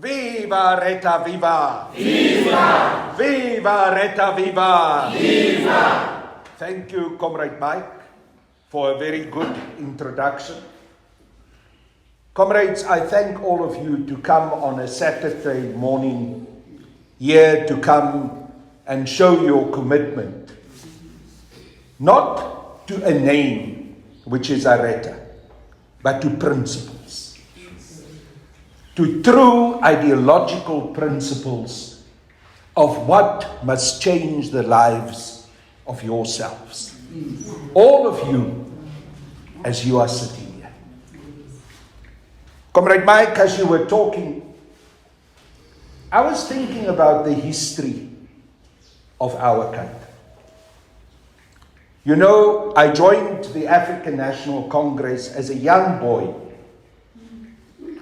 Viva ARETA, viva! Viva! Viva ARETA, viva! Viva! Thank you, Comrade Mike, for a very good introduction. Comrades, I thank all of you to come on a Saturday morning here to come and show your commitment, not to a name, which is ARETA, but to principles, to true ideological principles of what must change the lives of yourselves. All of you, as you are sitting here. Comrade Mike, as you were talking, I was thinking about the history of our country. You know, I joined the African National Congress as a young boy.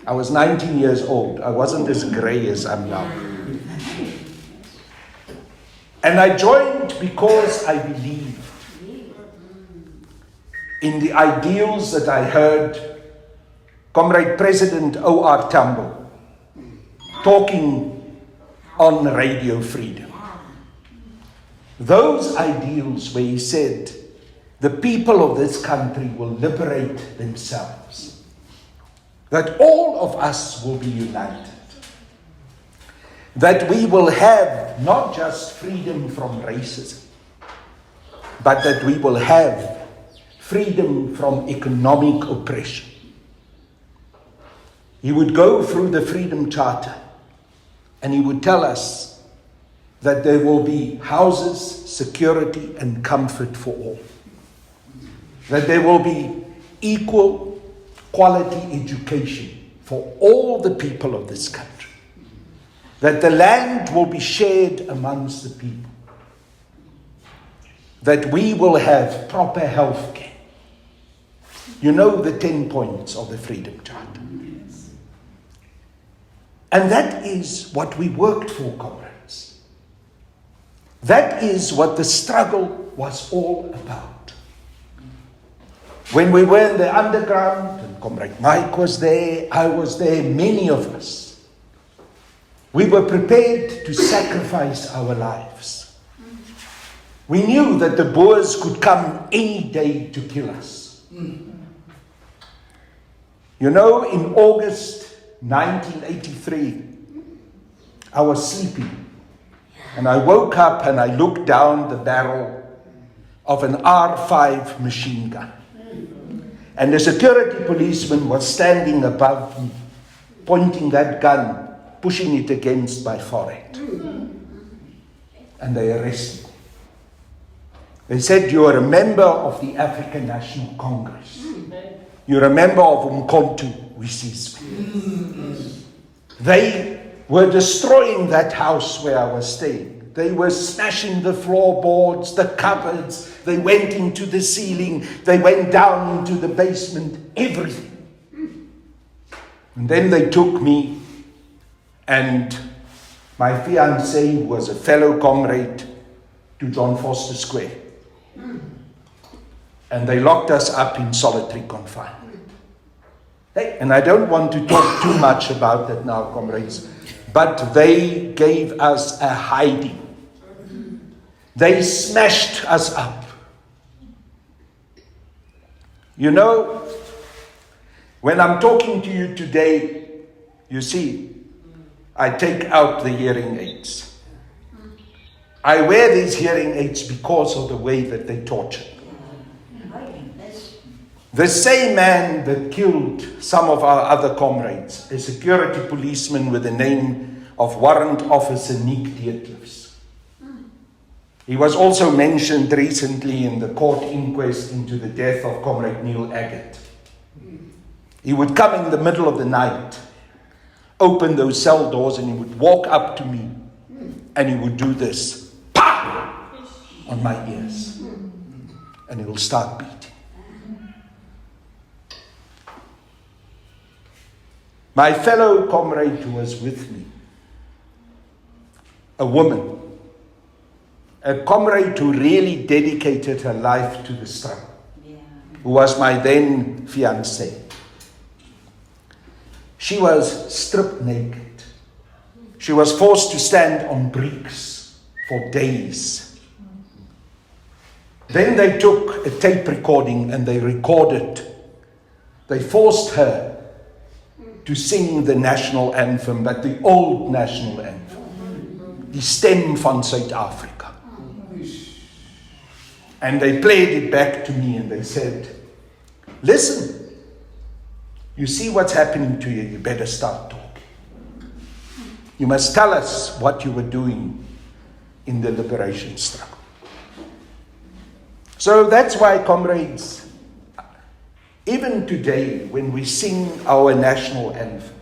I was 19 years old. I wasn't as grey as I'm now. And I joined because I believed in the ideals that I heard Comrade President O.R. Tambo talking on Radio Freedom. Those ideals where he said, the people of this country will liberate themselves. That all of us will be united. That we will have not just freedom from racism, but that we will have freedom from economic oppression. He would go through the Freedom Charter and he would tell us that there will be houses, security, and comfort for all. That there will be equal quality education for all the people of this country. That the land will be shared amongst the people. That we will have proper health care. You know the 10 points of the Freedom Charter. And that is what we worked for, comrades. That is what the struggle was all about. When we were in the underground, and Comrade Mike was there, I was there, many of us, we were prepared to sacrifice our lives. We knew that the Boers could come any day to kill us. You know, in August 1983, I was sleeping and I woke up and I looked down the barrel of an R5 machine gun. And the security policeman was standing above me, pointing that gun, pushing it against my forehead. And they arrested me. They said, "You are a member of the African National Congress. You're a member of Umkhonto weSizwe." They were destroying that house where I was staying. They were smashing the floorboards, the cupboards. They went into the ceiling. They went down into the basement, everything. And then they took me and my fiancée, who was a fellow comrade, to John Foster Square. And they locked us up in solitary confinement. Hey, and I don't want to talk too much about that now, comrades, but they gave us a hiding. They smashed us up. You know, when I'm talking to you today, you see, I take out the hearing aids. I wear these hearing aids because of the way that they torture me. The same man that killed some of our other comrades, a security policeman with the name of Warrant Officer Nick Dietlefs. He was also mentioned recently in the court inquest into the death of Comrade Neil Agate. He would come in the middle of the night, open those cell doors, and he would walk up to me and he would do this, PAH! On my ears. And he will start beating. My fellow comrade who was with me, a woman, a comrade who really dedicated her life to the struggle, who was my then fiancée. She was stripped naked She was forced to stand on bricks for days. Then they took a tape recording and they recorded. They forced her to sing the national anthem, but the old national anthem, Die Stem van Suid-Afrika. And they played it back to me and they said, listen, you see what's happening to you, you better start talking. You must tell us what you were doing in the liberation struggle. So that's why, comrades, even today when we sing our national anthem,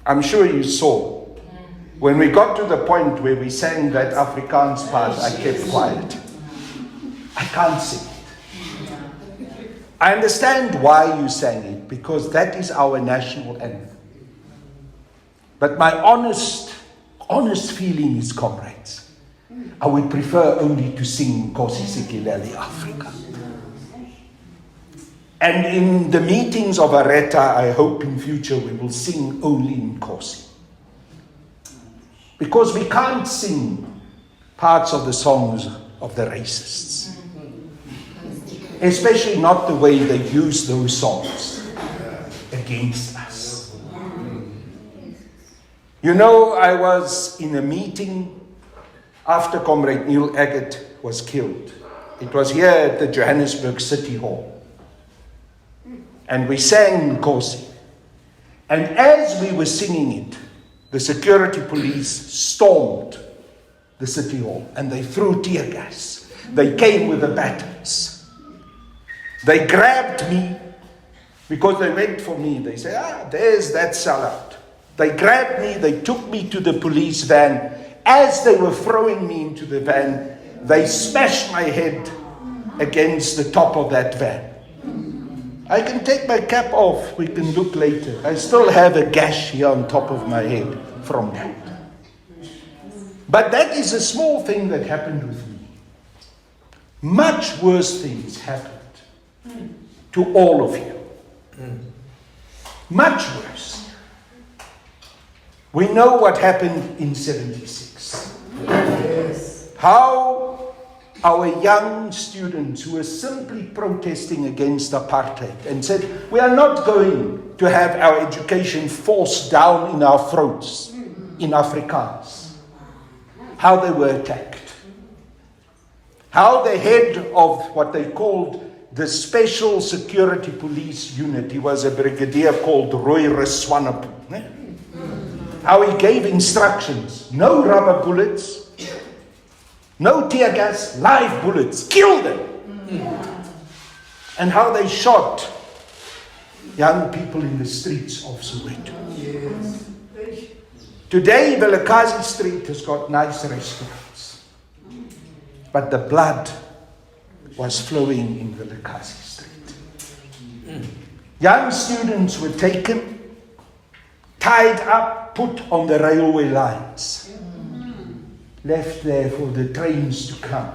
I'm sure you saw, when we got to the point where we sang that Afrikaans part, I kept quiet. I can't sing it. I understand why you sang it, because that is our national anthem. But my honest feeling is, comrades, I would prefer only to sing Nkosi Sikelel' Afrika. And in the meetings of ARETA, I hope in future we will sing only Nkosi. Because we can't sing parts of the songs of the racists. Especially not the way they use those songs against us. You know, I was in a meeting after Comrade Neil Agate was killed. It was here at the Johannesburg City Hall. And we sang Nkosi. And as we were singing it, the security police stormed the City Hall and they threw tear gas. They came with the batons. They grabbed me because they went for me. They said, there's that sellout. They grabbed me, they took me to the police van. As they were throwing me into the van, they smashed my head against the top of that van. I can take my cap off, we can look later. I still have a gash here on top of my head from that. But that is a small thing that happened with me. Much worse things happened to all of you. Much worse. We know what happened in 76. Yes. How our young students who were simply protesting against apartheid and said, we are not going to have our education forced down in our throats in Afrikaans. How they were attacked. How the head of what they called the Special Security Police Unit, he was a brigadier called Roy Reswanepoel. How he gave instructions, no rubber bullets, no tear gas, live bullets, kill them. And how they shot young people in the streets of Soweto. Yes. Today, Vilakazi Street has got nice restaurants, but the blood was flowing in Vilakazi Street. Young students were taken, tied up, put on the railway lines, left there for the trains to come.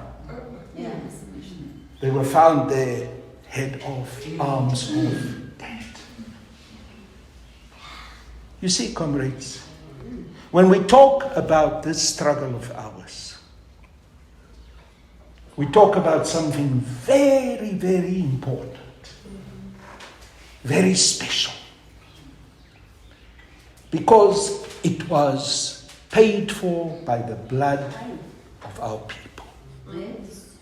They were found there, head off, arms off, dead. You see, comrades, when we talk about this struggle of ours, we talk about something very, very important, very special, because it was paid for by the blood of our people. Yes.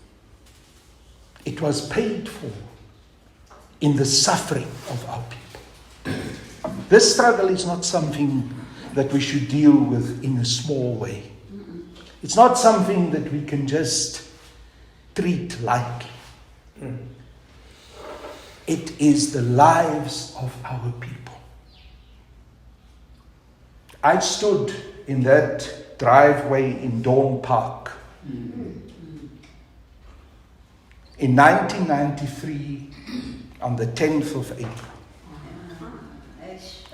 It was paid for in the suffering of our people. This struggle is not something that we should deal with in a small way. It's not something that we can just treat lightly. It is the lives of our people. I stood in that driveway in Dawn Park in 1993 on the 10th of April.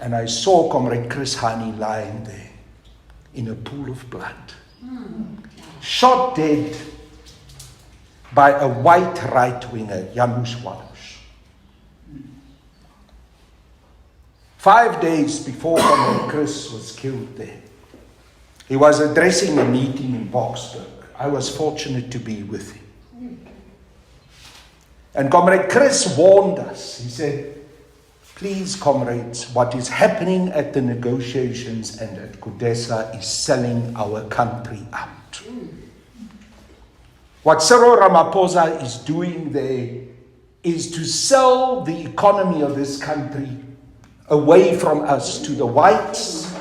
And I saw Comrade Chris Hani lying there in a pool of blood, shot dead by a white right-winger, Janusz Wallace. 5 days before Comrade Chris was killed there. He was addressing a meeting in Boksburg. I was fortunate to be with him. And Comrade Chris warned us. He said, please, comrades, what is happening at the negotiations and at Kudesa is selling our country out. What Cyril Ramaphosa is doing there is to sell the economy of this country away from us to the whites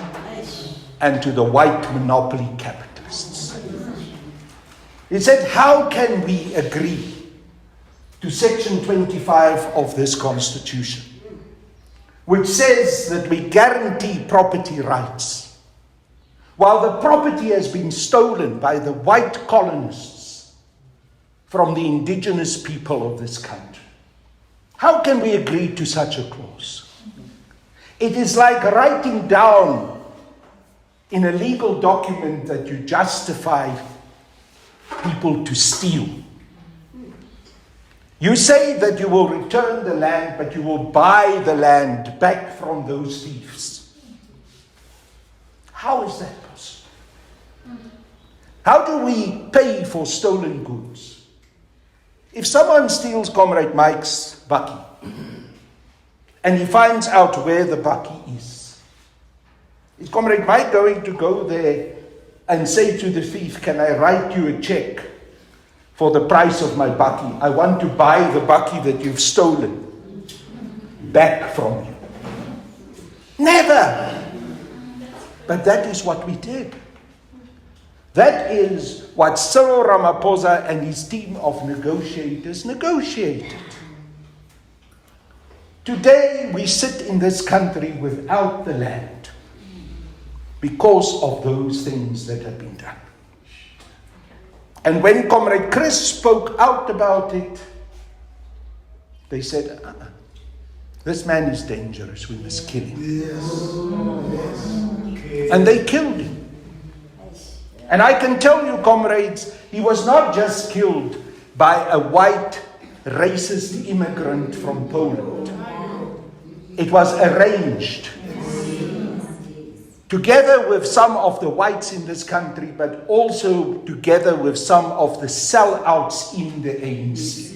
and to the white monopoly capitalists. He said, how can we agree to Section 25 of this Constitution, which says that we guarantee property rights, while the property has been stolen by the white colonists from the indigenous people of this country? How can we agree to such a clause? It is like writing down in a legal document that you justify people to steal. You say that you will return the land, but you will buy the land back from those thieves. How is that possible? How do we pay for stolen goods? If someone steals Comrade Mike's bakkie, and he finds out where the bakkie is Comrade Mike going to go there and say to the thief, can I write you a check for the price of my bakkie? I want to buy the bakkie that you've stolen back from you. Never! But that is what we did. That is what Cyril Ramaphosa and his team of negotiators negotiated. Today we sit in this country without the land because of those things that have been done. And when Comrade Chris spoke out about it, they said, this man is dangerous, we must kill him. Yes. And they killed him. And I can tell you, comrades, he was not just killed by a white racist immigrant from Poland. It was arranged together with some of the whites in this country, but also together with some of the sellouts in the ANC.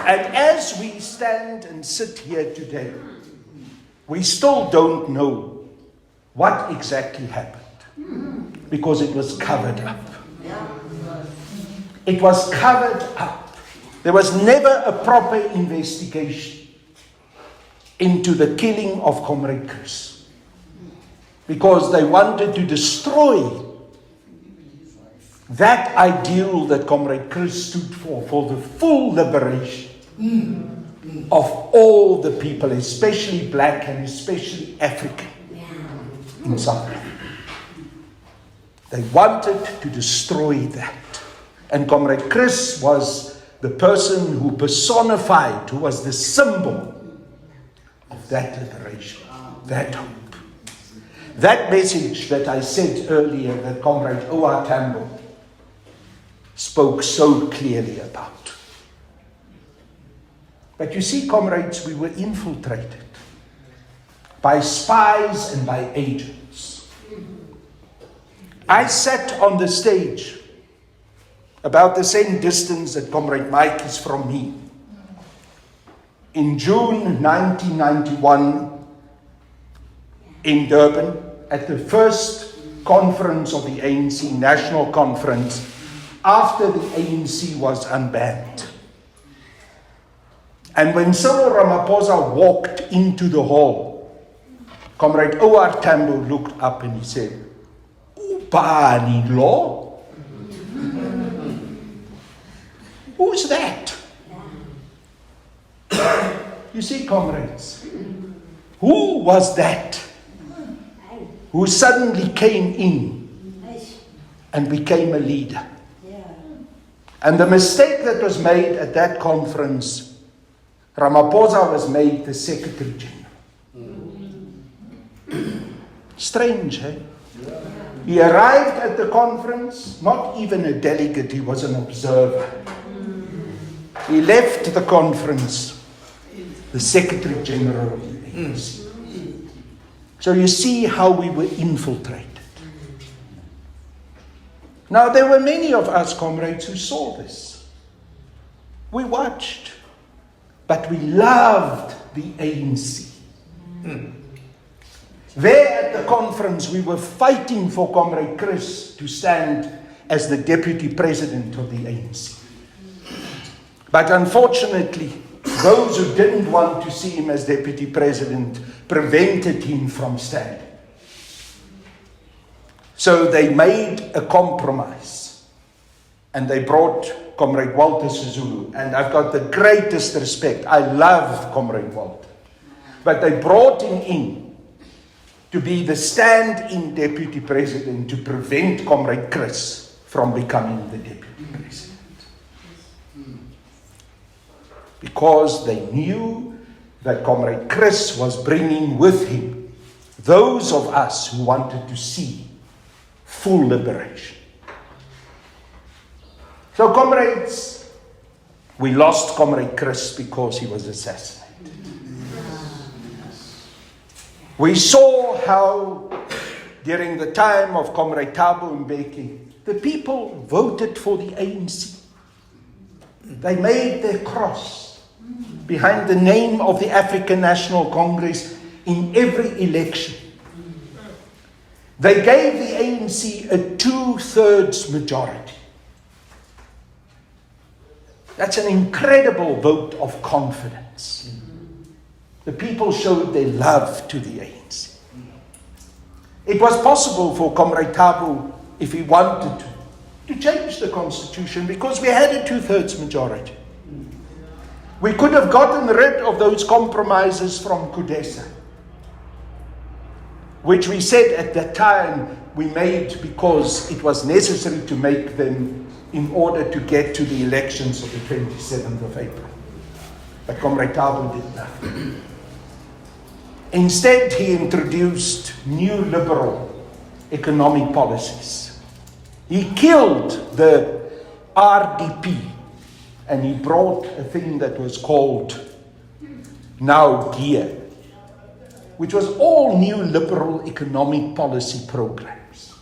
And as we stand and sit here today, we still don't know what exactly happened because it was covered up. It was covered up. There was never a proper investigation into the killing of Comrade Chris because they wanted to destroy that ideal that Comrade Chris stood for the full liberation of all the people, especially black and especially African in South Africa. They wanted to destroy that. And Comrade Chris was the person who personified, who was the symbol of that liberation, that hope. That message that I said earlier that Comrade O.R. Tambo spoke so clearly about. But you see, comrades, we were infiltrated by spies and by agents. I sat on the stage about the same distance that Comrade Mike is from me. In June 1991, in Durban, at the first conference of the ANC, National Conference, after the ANC was unbanned. And when Cyril Ramaphosa walked into the hall, Comrade O.R. Tambo looked up and he said, Ubani Law? Who's that? You see, comrades, who was that who suddenly came in and became a leader? And the mistake that was made at that conference, Ramaphosa was made the Secretary General. Strange, eh? He arrived at the conference, not even a delegate, he was an observer. He left the conference the Secretary General of the ANC. So you see how we were infiltrated. Now, there were many of us, comrades, who saw this. We watched, but we loved the ANC. There at the conference, we were fighting for Comrade Chris to stand as the Deputy President of the ANC. But unfortunately, those who didn't want to see him as Deputy President prevented him from standing. So they made a compromise, and they brought Comrade Walter Sisulu, and I've got the greatest respect. I love Comrade Walter. But they brought him in to be the stand-in Deputy President to prevent Comrade Chris from becoming the Deputy President. Because they knew that Comrade Chris was bringing with him those of us who wanted to see full liberation. So, comrades, we lost Comrade Chris because he was assassinated. We saw how, during the time of Comrade Thabo Mbeki, the people voted for the ANC. They made their cross behind the name of the African National Congress in every election. They gave the ANC a 2/3 majority. That's an incredible vote of confidence. The people showed their love to the ANC. It was possible for Comrade Thabo, if he wanted to change the constitution because we had a 2/3 majority. We could have gotten rid of those compromises from Kudesa, which we said at that time we made because it was necessary to make them in order to get to the elections of the 27th of April. But Comrade Thabo did nothing. Instead, he introduced new liberal economic policies. He killed the RDP and he brought a thing that was called Now GEAR, which was all new liberal economic policy programs,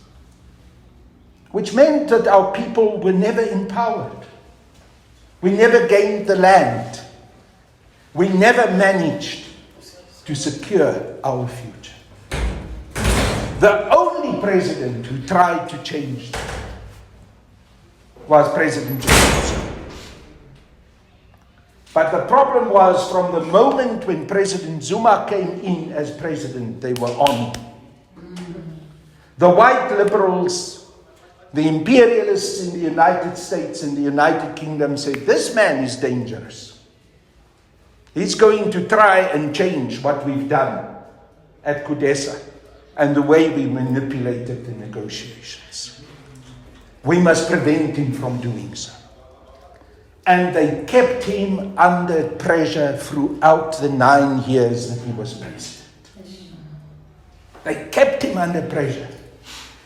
which meant that our people were never empowered. We never gained the land. We never managed to secure our future. The only president who tried to change that was President Johnson. But the problem was, from the moment when President Zuma came in as president, they were on. The white liberals, the imperialists in the United States and the United Kingdom said, this man is dangerous. He's going to try and change what we've done at Kudesa and the way we manipulated the negotiations. We must prevent him from doing so. And they kept him under pressure throughout the 9 years that he was president. They kept him under pressure,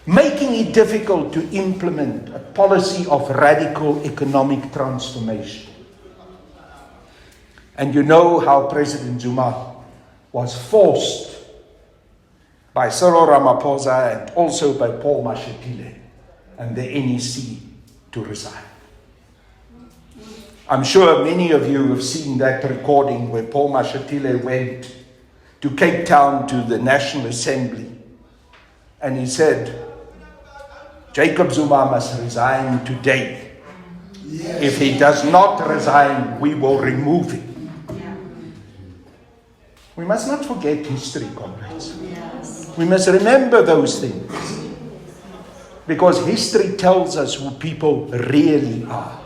making it difficult to implement a policy of radical economic transformation. And you know how President Zuma was forced by Cyril Ramaphosa and also by Paul Mashatile and the NEC to resign. I'm sure many of you have seen that recording where Paul Mashatile went to Cape Town to the National Assembly and he said, Jacob Zuma must resign today. Yes. If he does not resign, we will remove him. Yeah. We must not forget history, comrades. Yes. We must remember those things because history tells us who people really are.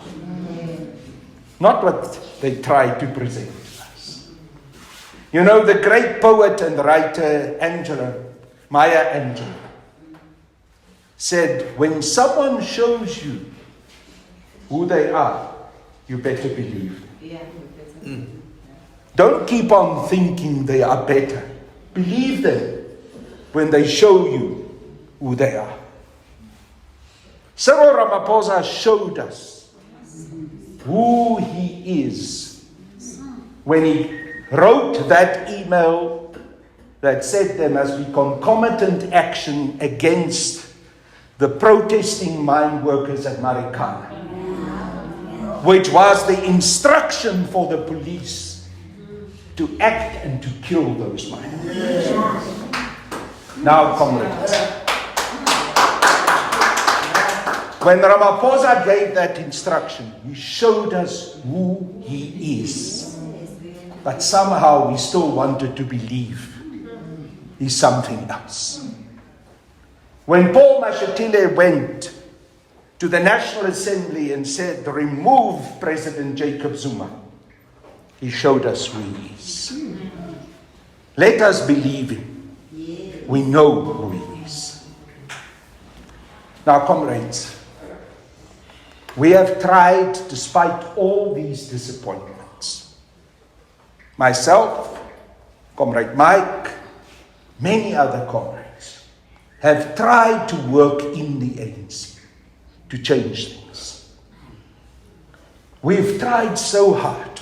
Not what they try to present to us. You know, the great poet and writer Maya Angelou said, when someone shows you who they are, you better believe them. Don't keep on thinking they are better. Believe them when they show you who they are. Cyril Ramaphosa showed us who he is when he wrote that email that said there must be concomitant action against the protesting mine workers at Marikana, which was the instruction for the police to act and to kill those miners. Now, comrades, when Ramaphosa gave that instruction, he showed us who he is. But somehow we still wanted to believe he's something else. When Paul Mashatile went to the National Assembly and said, remove President Jacob Zuma, he showed us who he is. Let us believe him. We know who he is. Now, comrades, we have tried, despite all these disappointments, myself, Comrade Mike, many other comrades, have tried to work in the ANC to change things. We've tried so hard.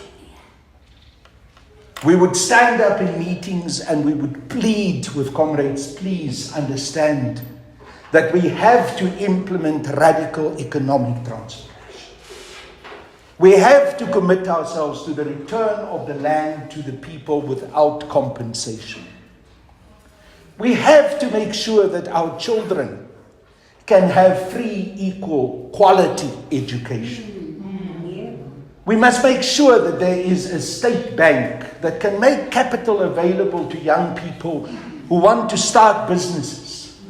We would stand up in meetings and we would plead with comrades, please understand that we have to implement radical economic transformation. We have to commit ourselves to the return of the land to the people without compensation. We have to make sure that our children can have free, equal, quality education. We must make sure that there is a state bank that can make capital available to young people who want to start businesses.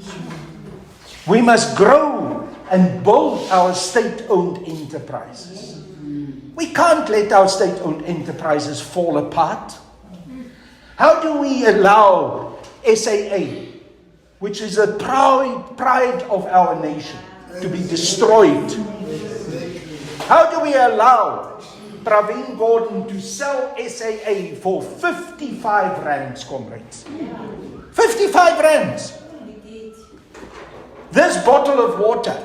We must grow and build our state-owned enterprises. We can't let our state-owned enterprises fall apart. How do we allow SAA, which is a pride of our nation, to be destroyed? How do we allow Pravin Gordhan to sell SAA for 55 rands, comrades? 55 rands! This bottle of water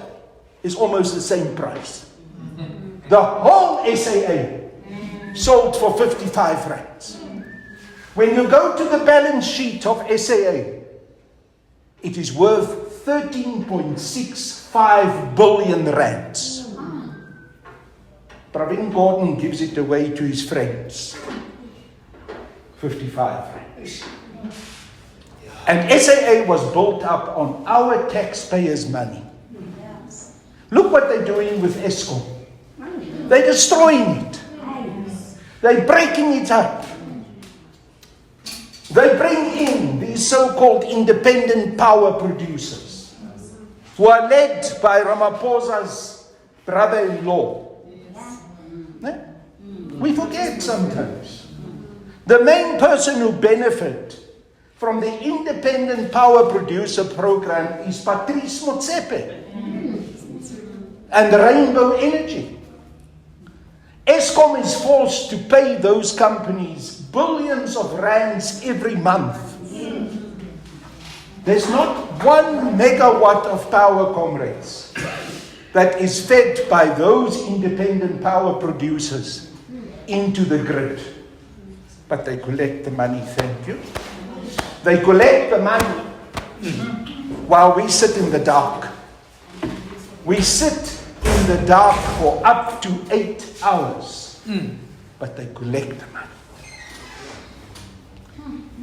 is almost the same price. The whole SAA sold for 55 rands. When you go to the balance sheet of SAA, it is worth 13.65 billion rands. Pravin Gordhan gives it away to his friends. 55 rands. And SAA was built up on our taxpayers' money. Look what they're doing with Eskom. They're destroying it. They're breaking it up. They bring in these so-called independent power producers who are led by Ramaphosa's brother-in-law. We forget sometimes. The main person who benefit from the independent power producer program is Patrice Motsepe and Rainbow Energy. Eskom is forced to pay those companies billions of rands every month. There's not 1 megawatt of power, comrades, that is fed by those independent power producers into the grid. But they collect the money, thank you. They collect the money while we sit in the dark. We sit in the dark for up to 8 hours, but they collect the money.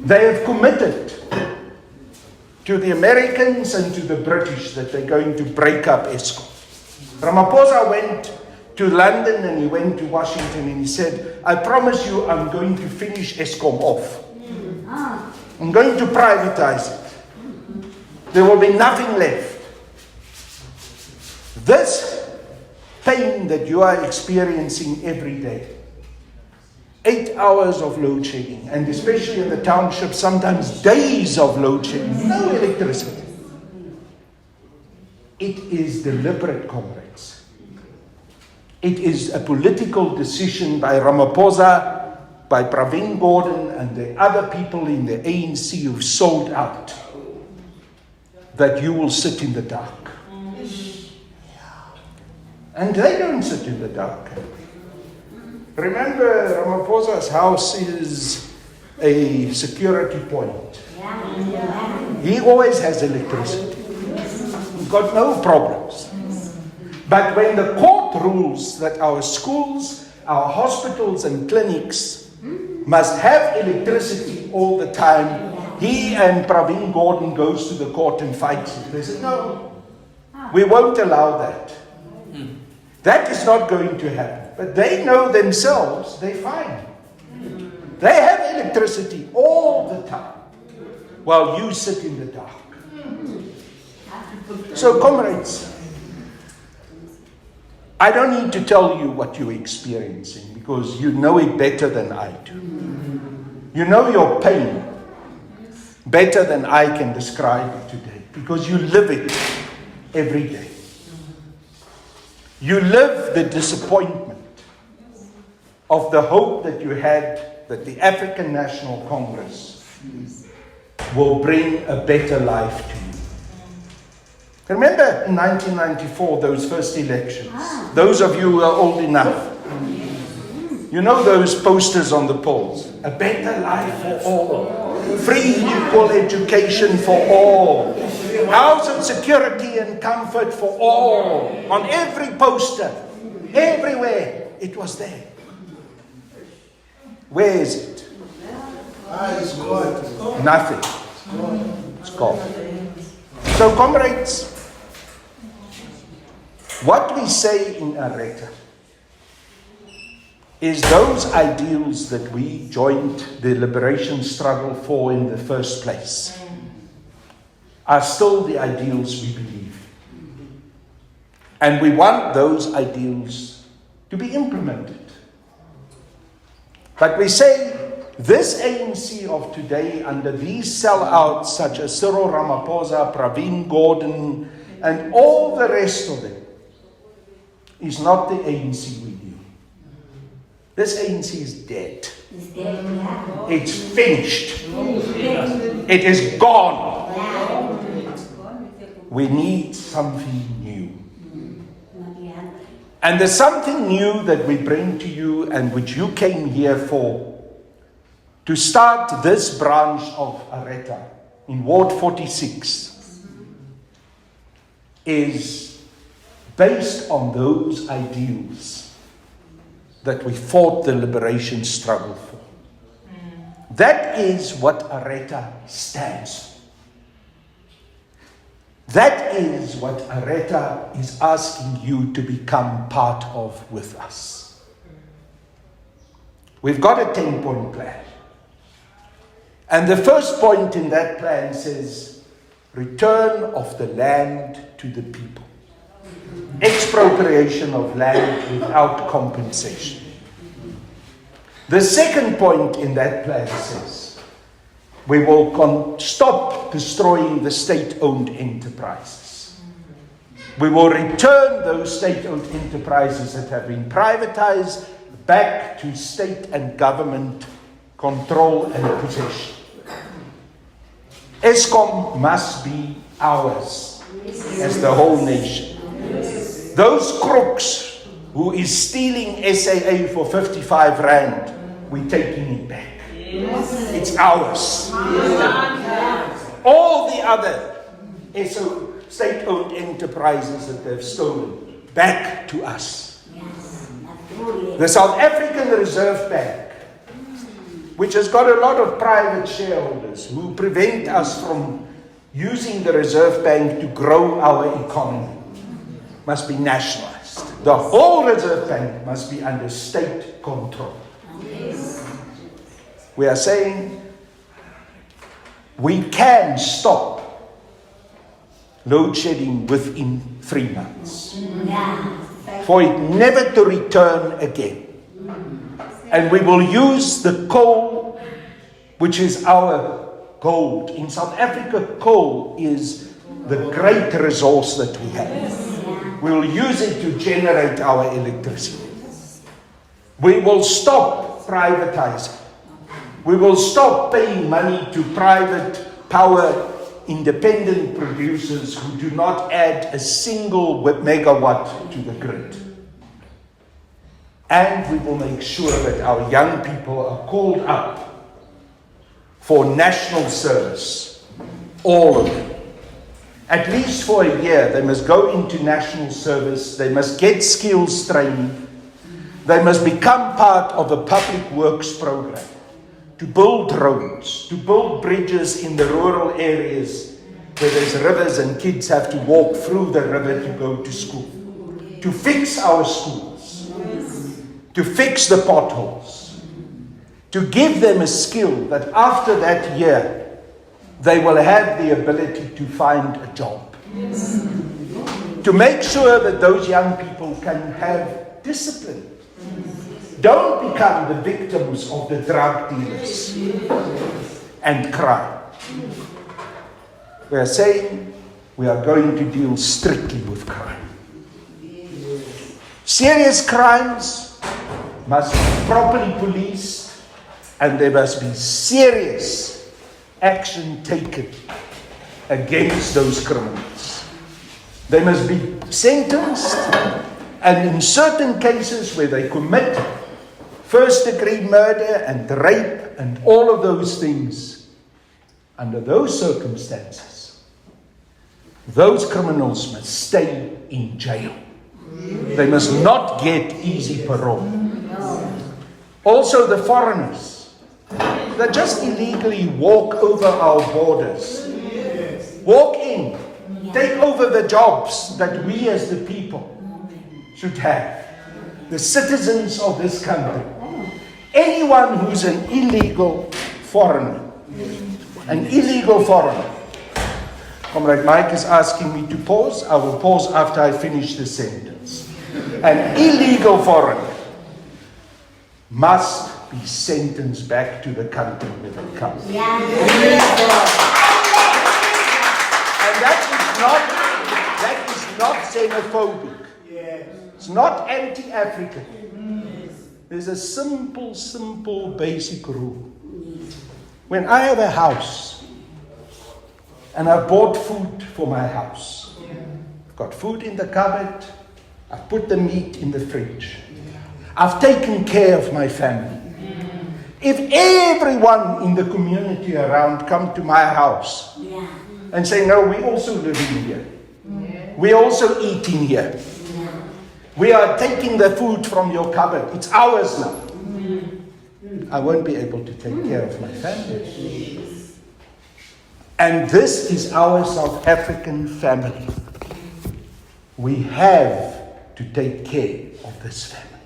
They have committed to the Americans and to the British that they're going to break up Eskom. Ramaphosa went to London and he went to Washington and he said, I promise you I'm going to finish Eskom off. I'm going to privatize it. There will be nothing left. This pain that you are experiencing every day, 8 hours of load shedding, and especially in the township, sometimes days of load shedding, no electricity. It is deliberate, comrades. It is a political decision by Ramaphosa, by Pravin Gordhan and the other people in the ANC who've sold out, that you will sit in the dark. And they don't sit in the dark. Remember, Ramaphosa's house is a security point. He always has electricity. He's got no problems. But when the court rules that our schools, our hospitals and clinics must have electricity all the time, he and Praveen Gordhan goes to the court and fights it. They say, no, we won't allow that. That is not going to happen. But they know themselves, they're fine. They have electricity all the time, while you sit in the dark. So, comrades, I don't need to tell you what you're experiencing, because you know it better than I do. You know your pain better than I can describe it today, because you live it every day. You live the disappointment of the hope that you had that the African National Congress will bring a better life to you. Remember in 1994, those first elections, those of you who are old enough, you know those posters on the poles, a better life for all, free equal education for all, house and security and comfort for all, on every poster, everywhere, it was there. Where is it? It's gone. Nothing. It's gone. So, comrades, what we say in ARETA is those ideals that we joined the liberation struggle for in the first place are still the ideals we believe. And we want those ideals to be implemented. But we say this ANC of today, under these sellouts such as Cyril Ramaphosa, Praveen Gordhan, and all the rest of them, is not the ANC we knew. This ANC is dead. It's finished. It is gone. We need something new. And there's something new that we bring to you and which you came here for, to start this branch of ARETA in Ward 46, is based on those ideals that we fought the liberation struggle for. That is what ARETA stands for. That is what ARETA is asking you to become part of with us. We've got a 10-point plan. And the first point in that plan says, return of the land to the people. Expropriation of land without compensation. The second point in that plan says, we will stop destroying the state-owned enterprises. We will return those state-owned enterprises that have been privatized back to state and government control and possession. Eskom must be ours as the whole nation. Those crooks who is stealing SAA for 55 rand, we're taking it back. It's ours. All the other state-owned enterprises that they've stolen, back to us. The South African Reserve Bank, which has got a lot of private shareholders who prevent us from using the Reserve Bank to grow our economy, must be nationalized. The whole Reserve Bank must be under state control. We are saying we can stop load shedding within 3 months. For it never to return again. And we will use the coal, which is our gold. In South Africa, coal is the great resource that we have. We will use it to generate our electricity. We will stop privatizing. We will stop paying money to private power independent producers who do not add a single megawatt to the grid. And we will make sure that our young people are called up for national service. All of them. At least for a year, they must go into national service. They must get skills training. They must become part of a public works program to build roads, to build bridges in the rural areas where there's rivers and kids have to walk through the river to go to school, to fix our schools, to fix the potholes, to give them a skill that after that year, they will have the ability to find a job. To make sure that those young people can have discipline. Don't become the victims of the drug dealers and crime. We are saying we are going to deal strictly with crime. Serious crimes must be properly policed, and there must be serious action taken against those criminals. They must be sentenced, and in certain cases where they commit first-degree murder and rape and all of those things, under those circumstances, those criminals must stay in jail. They must not get easy parole. Also the foreigners that just illegally walk over our borders, walk in, take over the jobs that we as the people should have, the citizens of this country. Anyone who's an illegal foreigner, Comrade Mike is asking me to pause. I will pause after I finish the sentence. An illegal foreigner must be sentenced back to the country where they come. And that is not xenophobic. It's not anti-African. There's a simple, basic rule. When I have a house, and I've bought food for my house, I've got food in the cupboard, I've put the meat in the fridge, I've taken care of my family. If everyone in the community around come to my house and say, no, we also live in here, we also eat in here, we are taking the food from your cupboard. It's ours now. I won't be able to take care of my family. And this is our South African family. We have to take care of this family.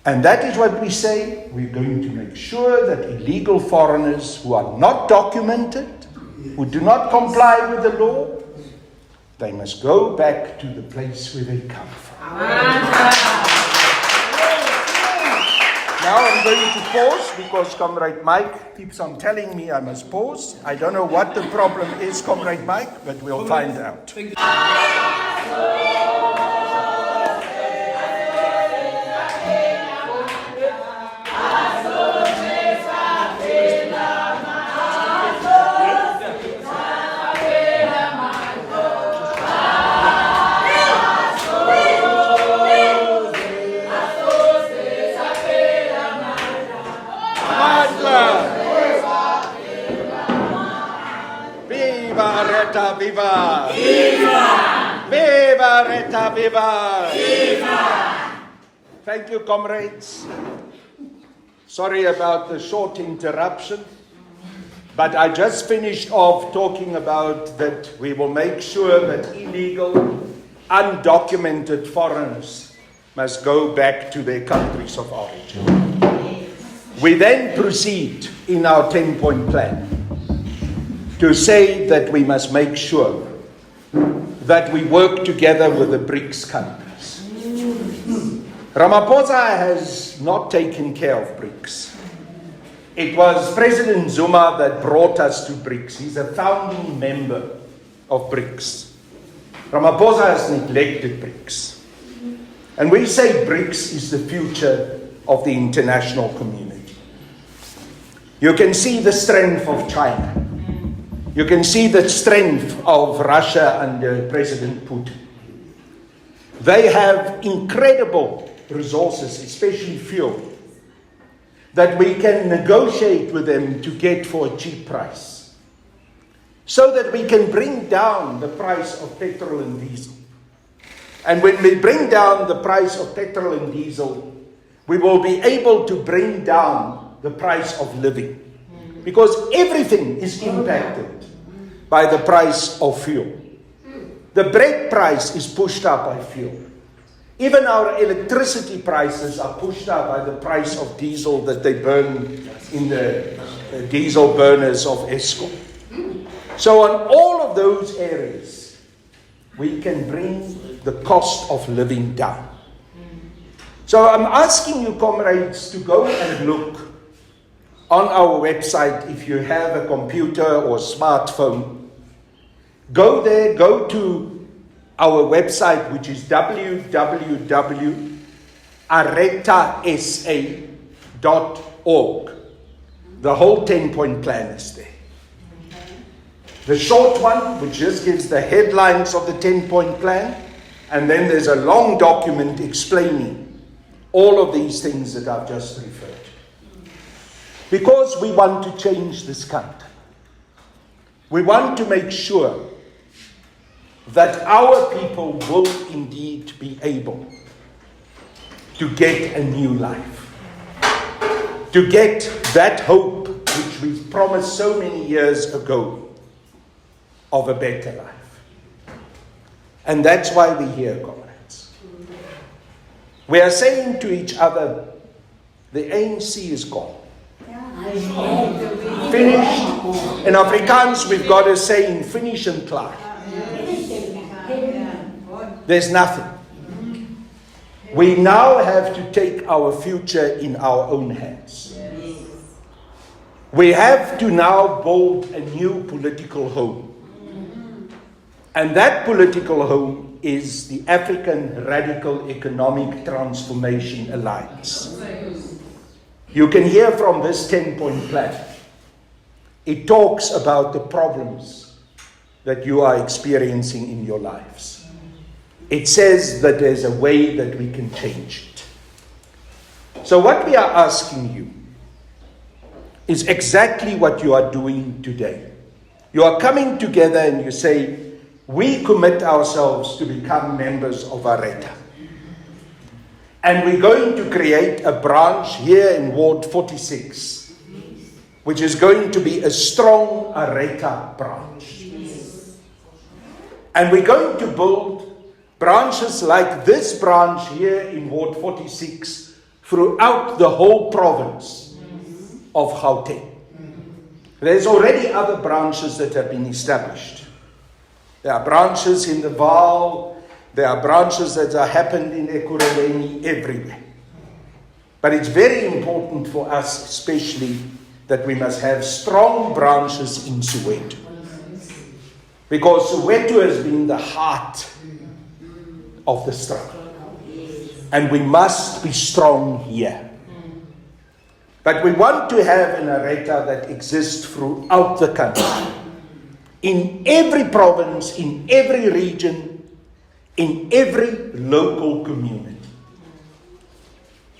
And that is what we say. We're going to make sure that illegal foreigners who are not documented, who do not comply with the law, they must go back to the place where they come from. Now I'm going to pause because Comrade Mike keeps on telling me I must pause. I don't know what the problem is, Comrade Mike, but we'll find out. ARETA, viva! Viva! Viva ARETA, viva! Viva! Thank you, comrades. Sorry about the short interruption, but I just finished off talking about that we will make sure that illegal, undocumented foreigners must go back to their countries of origin. We then proceed in our 10-point plan to say that we must make sure that we work together with the BRICS countries. Ramaphosa has not taken care of BRICS. It was President Zuma that brought us to BRICS. He's a founding member of BRICS. Ramaphosa has neglected BRICS. And we say BRICS is the future of the international community. You can see the strength of China. You can see the strength of Russia under President Putin. They have incredible resources, especially fuel, that we can negotiate with them to get for a cheap price, so that we can bring down the price of petrol and diesel. And when we bring down the price of petrol and diesel, we will be able to bring down the price of living. Because everything is impacted by the price of fuel. The bread price is pushed up by fuel. Even our electricity prices are pushed up by the price of diesel that they burn in the diesel burners of Eskom. So on all of those areas, we can bring the cost of living down. So I'm asking you, comrades, to go and look on our website. If you have a computer or smartphone, go there, go to our website, which is www.aretasa.org. The whole 10-point plan is there. The short one, which just gives the headlines of the 10-point plan, and then there's a long document explaining all of these things that I've just referred to. Because we want to change this country. We want to make sure that our people will indeed be able to get a new life, to get that hope which we promised so many years ago of a better life. And that's why we're here, comrades. We are saying to each other, the ANC is gone. Finished. In Afrikaans, we've got a saying, finish and klaar. There's nothing. We now have to take our future in our own hands. We have to now build a new political home. And that political home is the African Radical Economic Transformation Alliance. You can hear from this 10-point plan. It talks about the problems that you are experiencing in your lives. It says that there's a way that we can change it. So what we are asking you is exactly what you are doing today. You are coming together and you say, we commit ourselves to become members of ARETA. And we're going to create a branch here in Ward 46, which is going to be a strong ARETA branch. And we're going to build branches like this branch here in Ward 46 throughout the whole province of Gauteng. There's already other branches that have been established. There are branches in the Vaal. There are branches that have happened in Ekurhuleni, everywhere. But it's very important for us, especially, that we must have strong branches in Soweto. Because Soweto has been the heart of the struggle. And we must be strong here. But we want to have an ARETA that exists throughout the country. In every province, in every region, in every local community.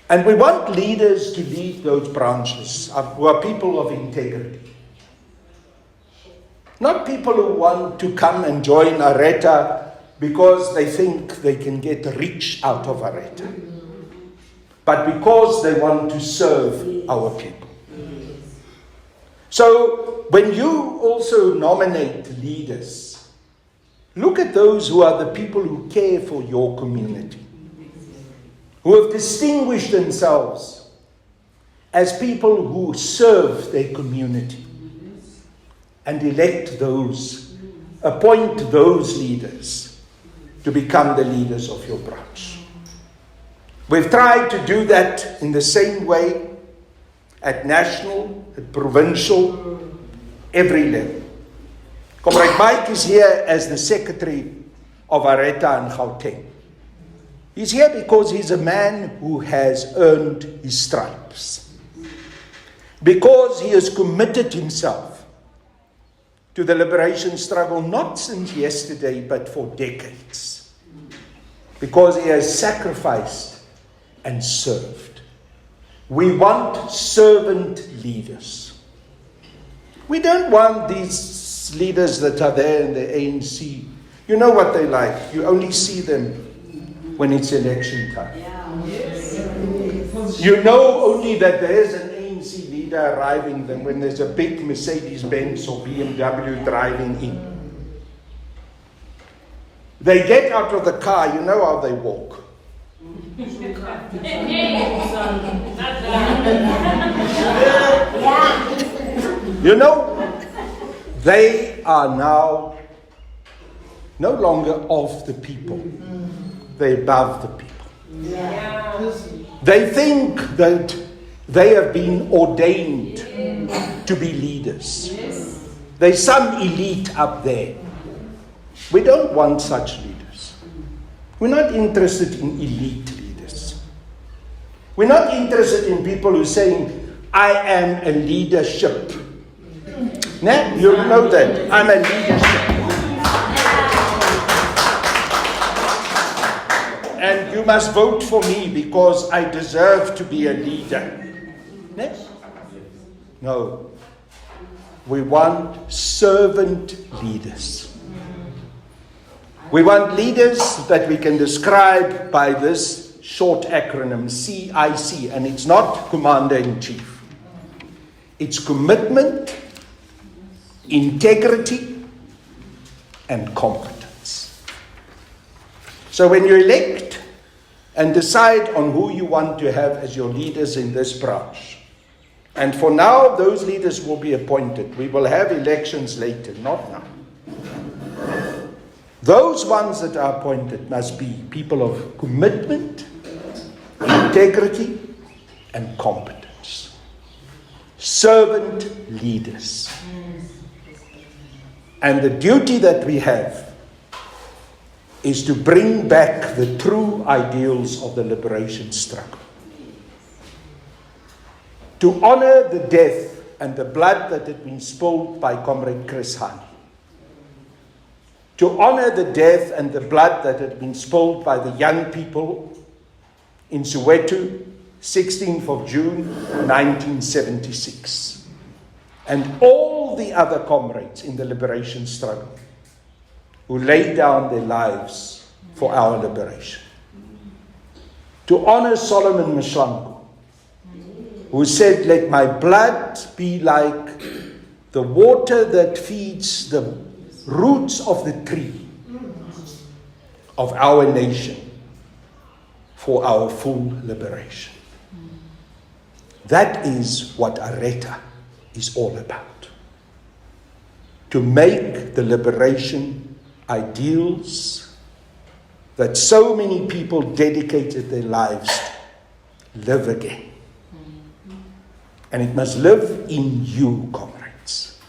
And we want leaders to lead those branches who are people of integrity. Not people who want to come and join ARETA because they think they can get rich out of ARETA, but because they want to serve our people. So when you also nominate leaders, look at those who are the people who care for your community, who have distinguished themselves as people who serve their community, and elect those, appoint those leaders to become the leaders of your branch. We've tried to do that in the same way at national, at provincial, every level. Comrade Mike is here as the secretary of ARETA in Gauteng. He's here because he's a man who has earned his stripes. Because he has committed himself to the liberation struggle, not since yesterday, but for decades. Because he has sacrificed and served. We want servant leaders. We don't want these leaders that are there in the ANC. You know what they like. You only see them when it's election time. You know only that there is an ANC leader arriving then when there's a big Mercedes-Benz or BMW driving in. They get out of the car, you know how they walk. You know, they are now no longer of the people. They're above the people. They think that they have been ordained to be leaders. There's some elite up there. We don't want such leaders. We're not interested in elite leaders. We're not interested in people who are saying, I am a leadership. Nah, you know that. I'm a leadership. And you must vote for me because I deserve to be a leader. No. We want servant leaders. We want leaders that we can describe by this short acronym, CIC, and it's not Commander-in-Chief. It's commitment, integrity, and competence. So when you elect and decide on who you want to have as your leaders in this branch, and for now, those leaders will be appointed. We will have elections later, not now. Those ones that are appointed must be people of commitment, integrity, and competence. Servant leaders. And the duty that we have is to bring back the true ideals of the liberation struggle. To honor the death and the blood that had been spilled by Comrade Chris Hani. To honor the death and the blood that had been spilled by the young people in Soweto, 16th of June, 1976. And all the other comrades in the liberation struggle who laid down their lives for our liberation. To honor Solomon Mahlangu, who said, let my blood be like the water that feeds the roots of the tree of our nation for our full liberation. That is what ARETA is all about. To make the liberation ideals that so many people dedicated their lives to live again. And it must live in you, comrades.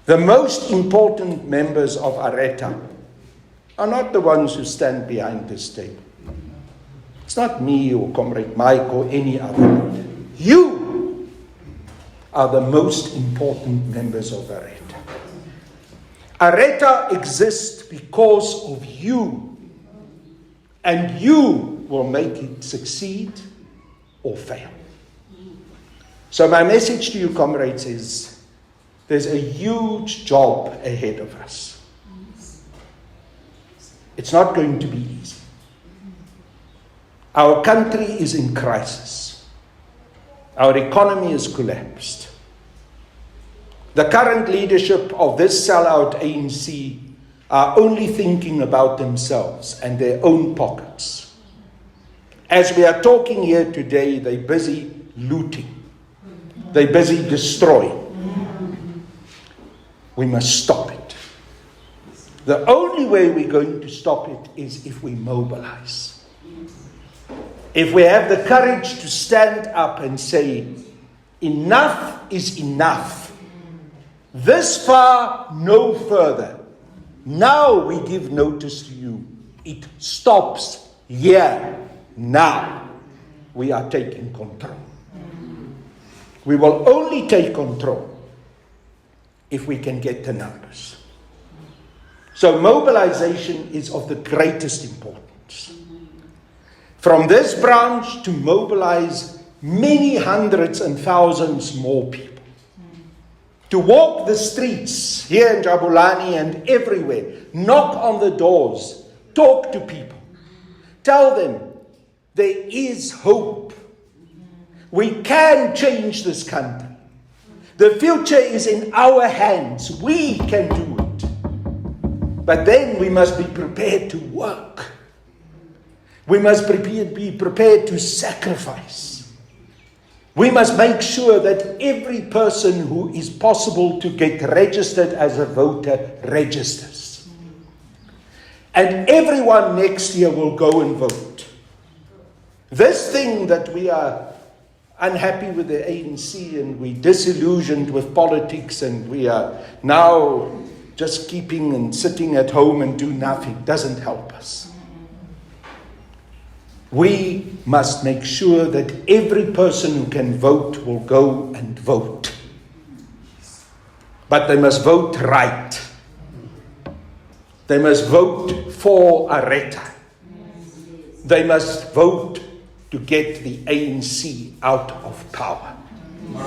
The most important members of ARETA are not the ones who stand behind this table. It's not me or Comrade Mike or any other leader. You are the most important members of ARETA. ARETA exists because of you. And you will make it succeed or fail. So my message to you, comrades, is there's a huge job ahead of us. It's not going to be easy. Our country is in crisis. Our economy has collapsed. The current leadership of this sellout ANC are only thinking about themselves and their own pockets. As we are talking here today, they're busy looting. They're busy destroying. We must stop it. The only way we're going to stop it is if we mobilize. If we have the courage to stand up and say, enough is enough. This far, no further. Now we give notice to you. It stops here, now. We are taking control. We will only take control if we can get the numbers. So mobilization is of the greatest importance. from this branch to mobilize many hundreds and thousands more people. To walk the streets here in Jabulani and everywhere, knock on the doors, talk to people, tell them there is hope. We can change this country. The future is in our hands. We can do it. But then we must be prepared to work. We must be prepared to sacrifice. We must make sure that every person who is possible to get registered as a voter registers. And everyone next year will go and vote. This thing that we are unhappy with the ANC and we're disillusioned with politics and we are now just keeping and sitting at home and do nothing doesn't help us. We must make sure that every person who can vote will go and vote. But they must vote right. They must vote for ARETA. They must vote to get the ANC out of power. The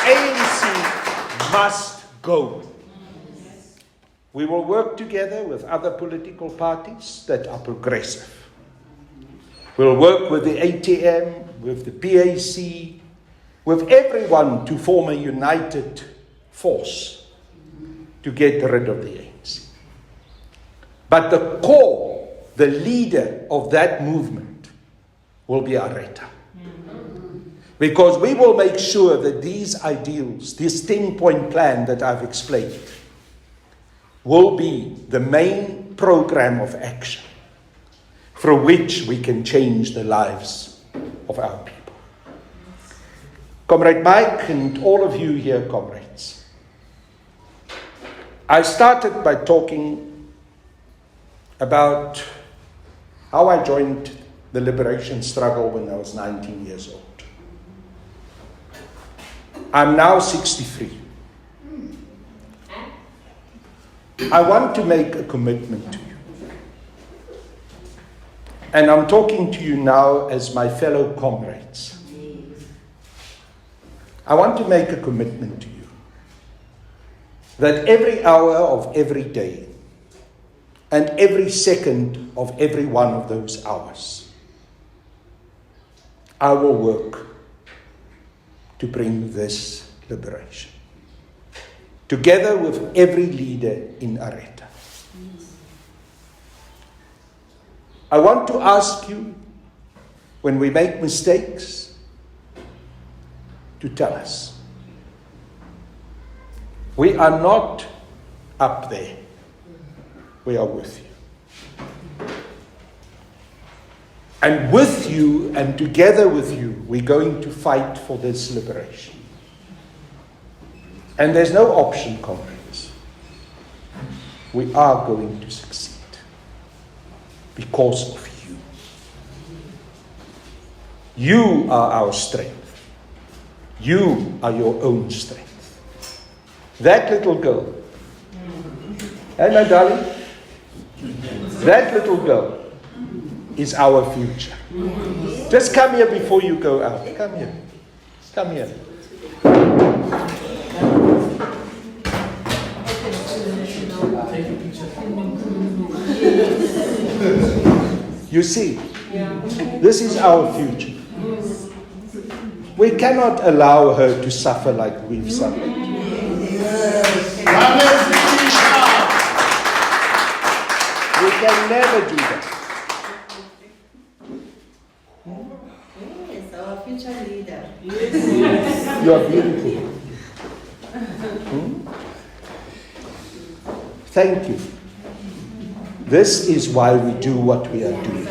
ANC must go. We will work together with other political parties that are progressive. We'll work with the ATM, with the PAC, with everyone to form a united force to get rid of the ANC. But the core, the leader of that movement will be ARETA. Because we will make sure that these ideals, this 10-point plan that I've explained, will be the main program of action through which we can change the lives of our people. Comrade Mike and all of you here, comrades, I started by talking about how I joined the liberation struggle when I was 19 years old. I'm now 63. I want to make a commitment to you. And I'm talking to you now as my fellow comrades. I want to make a commitment to you that every hour of every day and every second of every one of those hours, I will work to bring this liberation, together with every leader in ARETA. I want to ask you, when we make mistakes, to tell us. We are not up there. We are with you. And with you and together with you, we're going to fight for this liberation. And there's no option, comrades. We are going to succeed because of you. You are our strength. You are your own strength. That little girl, and my darling, that little girl is our future. Just come here before you go out. Come here. Come here. You see, this is our future. We cannot allow her to suffer like we've suffered. We can never do that. Yes, our future leader. You are beautiful. Thank you. This is why we do what we are doing.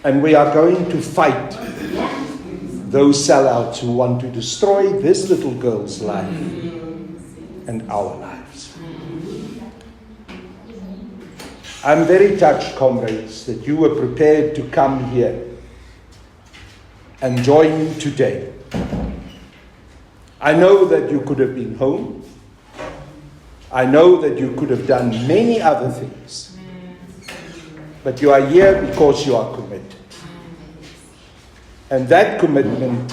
And we are going to fight those sellouts who want to destroy this little girl's life and our lives. I'm very touched, comrades, that you were prepared to come here and join me today. I know that you could have been home. I know that you could have done many other things, but you are here because you are committed. And that commitment,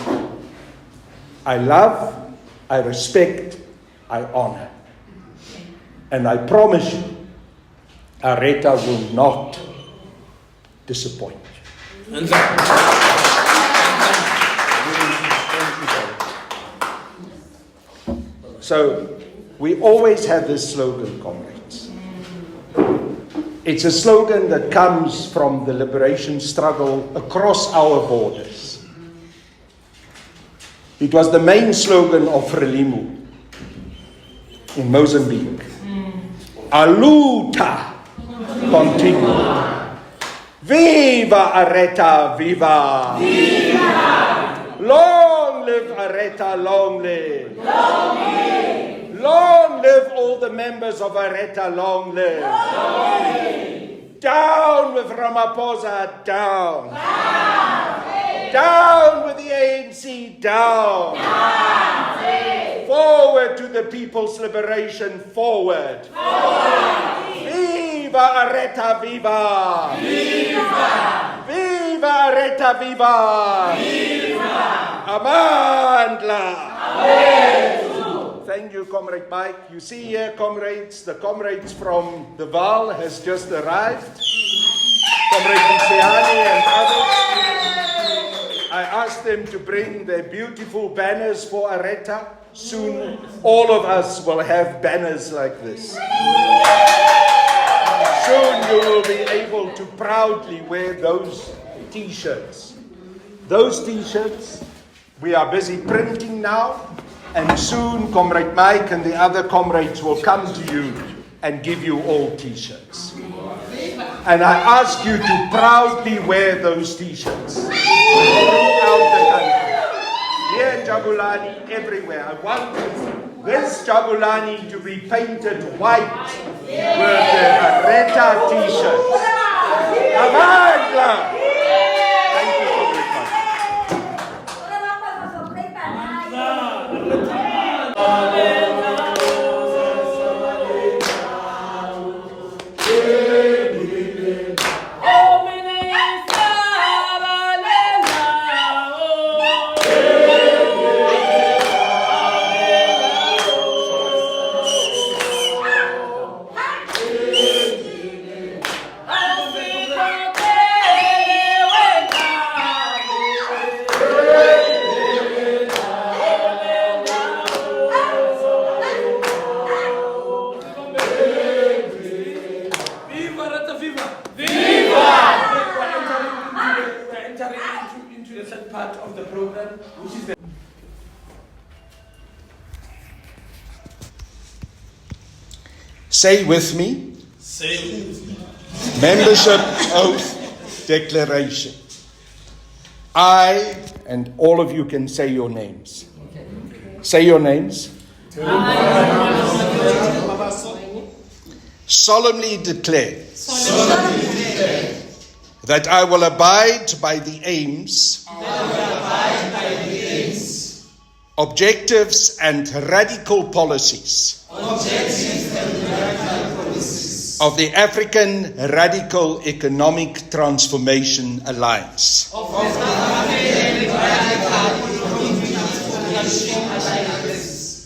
I love, I respect, I honor. And I promise you, ARETA will not disappoint you. So, we always have this slogan, comrades. It's a slogan that comes from the liberation struggle across our borders. It was the main slogan of Frelimo in Mozambique. A luta continua. Viva ARETA, viva! Viva! Long live ARETA, long live! Long live! Long live all the members of ARETA, long live! Long live! Down with Ramaphosa, down! Down! Down with the ANC, down! Down! Forward to the people's liberation, forward! Forward! Viva ARETA, viva! Viva! Viva ARETA, viva! Viva! Amandla! Amen. Thank you, Comrade Mike. You see here, comrades, the comrades from the Vaal has just arrived. Comrade Msiani and others. I asked them to bring their beautiful banners for ARETA. Soon, all of us will have banners like this. Soon you will be able to proudly wear those t-shirts. Those t-shirts, we are busy printing now, and soon Comrade Mike and the other comrades will come to you and give you all t-shirts. And I ask you to proudly wear those t-shirts throughout the country. Here in Jabulani, everywhere. I want this Jabulani to be painted white with the ARETA t-shirts. Amandla! Thank you, Comrade Mike. Say with me. Say with me. Membership Oath Declaration. I, and all of you can say your names. Say your names. Solemnly declare that I will abide by the aims, objectives and radical policies of the African Radical Economic Transformation Alliance,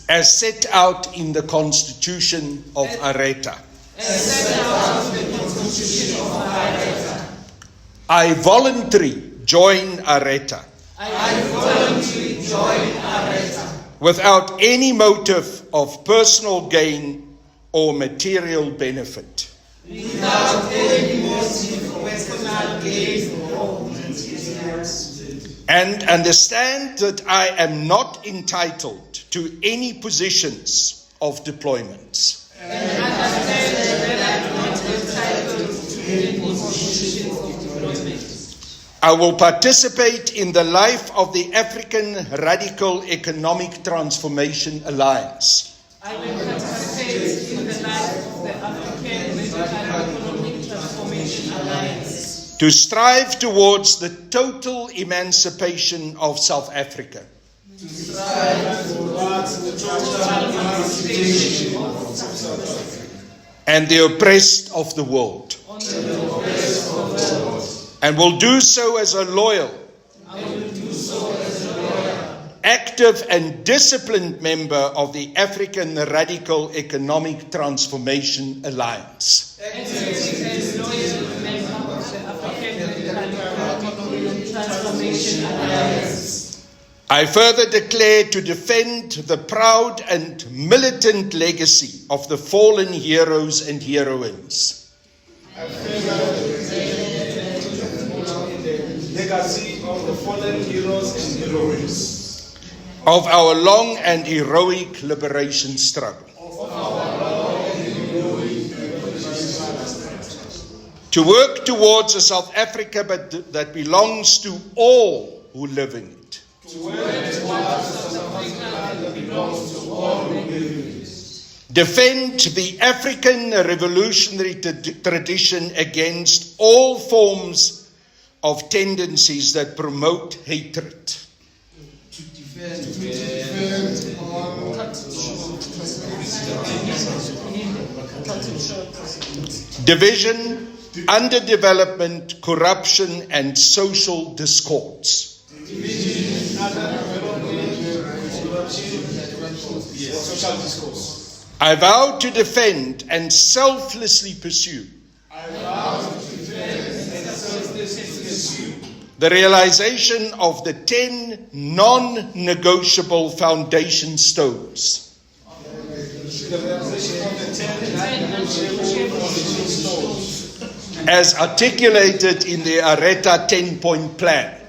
as set out in the Constitution of ARETA. I voluntarily join ARETA without any motive of personal gain or material benefit. And understand that I am not entitled to any positions of deployments. I will participate in the life of the African Radical Economic Transformation Alliance. I will participate in the life of the African Radical Economic Transformation Alliance. To strive towards the total emancipation of South Africa. and the oppressed of the world, and will do so as a loyal, active and disciplined member of the African Radical Economic Transformation Alliance. I further declare to defend the proud and militant legacy of the fallen heroes and heroines. Legacy of the fallen heroes and heroines of our long and heroic liberation struggle. To work towards a South Africa that belongs to all who live in it. Defend the African revolutionary tradition against all forms of tendencies that promote hatred. Division, underdevelopment, corruption, and social discords. I vow to defend and selflessly pursue the realization of the 10 non-negotiable foundation stones as articulated in the ARETA 10-point plan.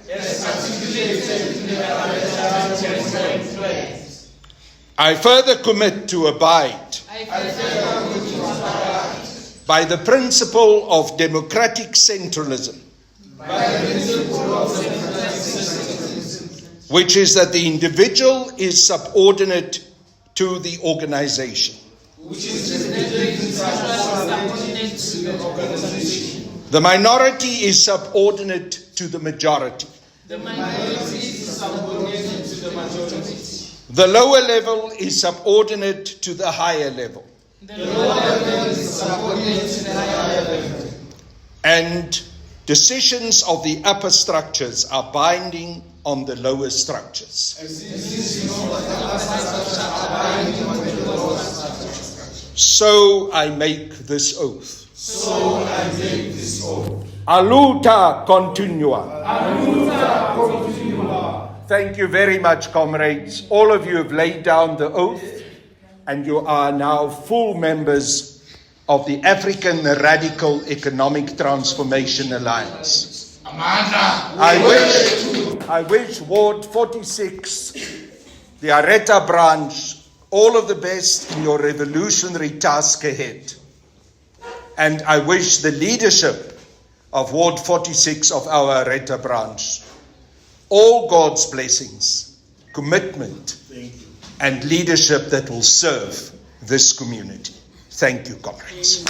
I further commit to abide by the principle of democratic centralism, which is that the individual is subordinate to the organization. The minority is subordinate to the majority. The lower level is subordinate to the higher level. And decisions of the upper structures are binding on the lower structures. So I make this oath. Aluta continua. Thank you very much, comrades. All of you have laid down the oath, and you are now full members of the African Radical Economic Transformation Alliance. I wish Ward 46, the ARETA branch, all of the best in your revolutionary task ahead. And I wish the leadership of Ward 46 of our ARETA branch all God's blessings, commitment, and leadership that will serve this community. Thank you, comrades.